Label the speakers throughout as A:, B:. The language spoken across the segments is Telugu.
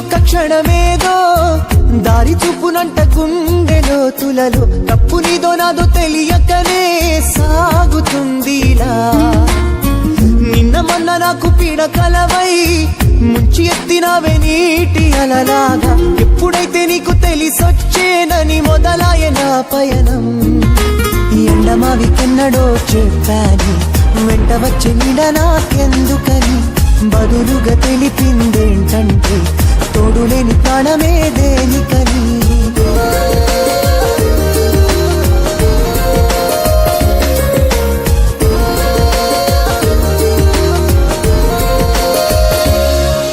A: ఒక్క క్షణమేదో దారి చూపునంట గుండెలో తులలో తప్పు నీదో నాదో తెలియకనే సాగుతుందిలా నిన్న మొన్న నాకు పీడకలవై ముంచి ఎత్తినవే నీటి అలలాగా ఎప్పుడైతే నీకు తెలిసొచ్చేనని మొదలాయ నా పయనం ఎండమావికెన్నడో చెప్పాని వెంట వచ్చే నీడ నాకెందుకని బదులుగా తెలిపిందేంటంటే తోడులేని ప్రాణమే దేనికని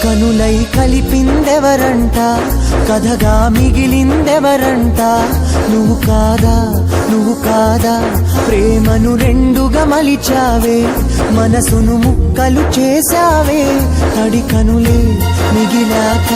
A: కనులై కలిపిందెవరంట కథగా మిగిలిందెవరంట నువ్వు కాదా ప్రేమను రెండుగా మలిచావే మనసును ముక్కలు చేశావే తడి కనులే మిగిలాక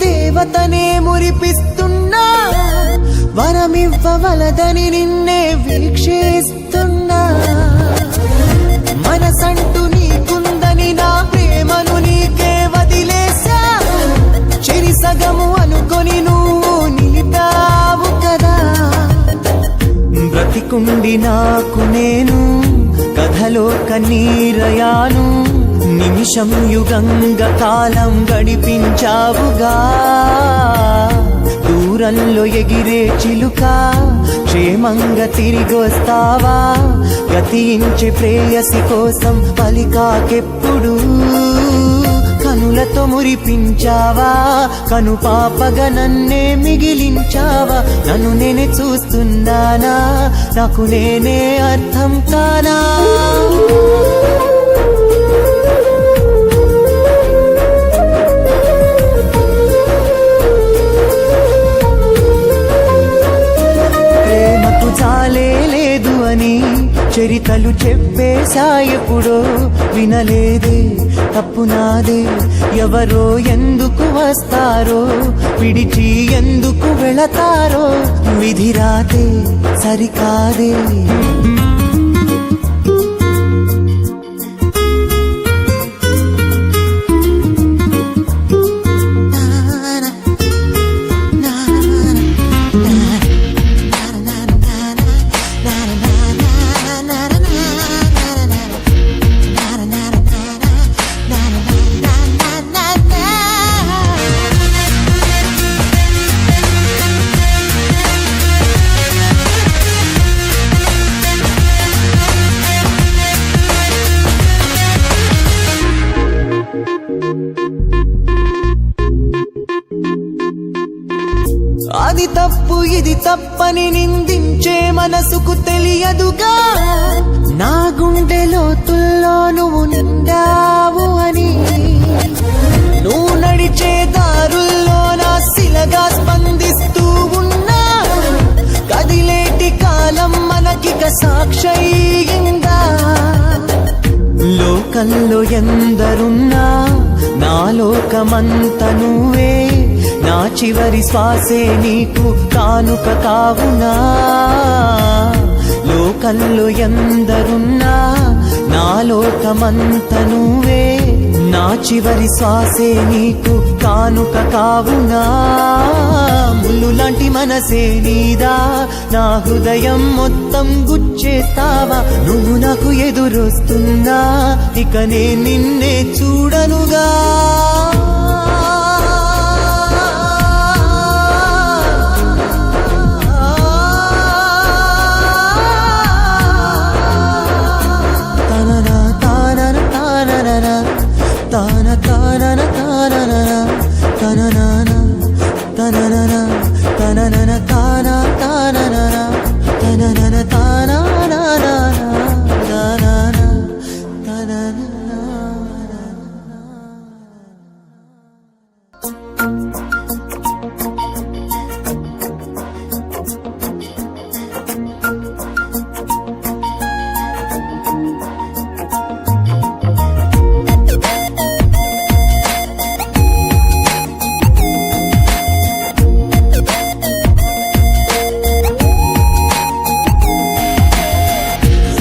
A: దేవతనే మురిపిస్తున్నా వరమివ్వవలదని నిన్నే వీక్షిస్తున్నా మనసంటూ నీకుందని నా ప్రేమను నీకే వదిలేసా చెరి సగము అనుకొని నువ్వు నిలిపావు కదా బ్రతికుండి నాకు నేను కథలో కన్నీరయాను నిమిషం యుగంగా కాలం గడిపించావుగా దూరంలో ఎగిరే చిలుక క్షేమంగా తిరిగొస్తావా గతించే ప్రేయసి కోసం పలికాకెప్పుడు కనులతో మురిపించావా కను పాపగా నన్నే మిగిలించావా నన్ను నేనే చూస్తున్నానా నాకు నేనే అర్థం కానా చాలే లేదు అని చరితలు చెప్పేశా ఎప్పుడో వినలేదే తప్పు నాదే ఎవరో ఎందుకు వస్తారో విడిచి ఎందుకు వెళతారో విధి రాతే సరికాదే అది తప్పు ఇది తప్పని నిందించే మనసుకు తెలియదుగా నా గుండె లోతుల్లో నువ్వు నిండావు అని నువ్వు నడిచే దారుల్లో నా శిలగా స్పందిస్తూ ఉన్నా కదిలేటి కాలం మనకిక సాక్షయిందా లోకంలో ఎందరున్నా నా లోకమంత నువ్వే నా చివరి శ్వాసే నీకు కానుక కావునా లోకంలో ఎందరున్నా నా లోకమంత నువ్వే నా చివరి శ్వాసే నీకు కానుక కావునా ముల్లు లాంటి మనసే నీదా నా హృదయం మొత్తం గుచ్చేస్తావా నువ్వు నాకు ఎదురొస్తున్నా ఇక నే నిన్నే చూడనుగా తాన తాన తాన తాన తాన తాన తాన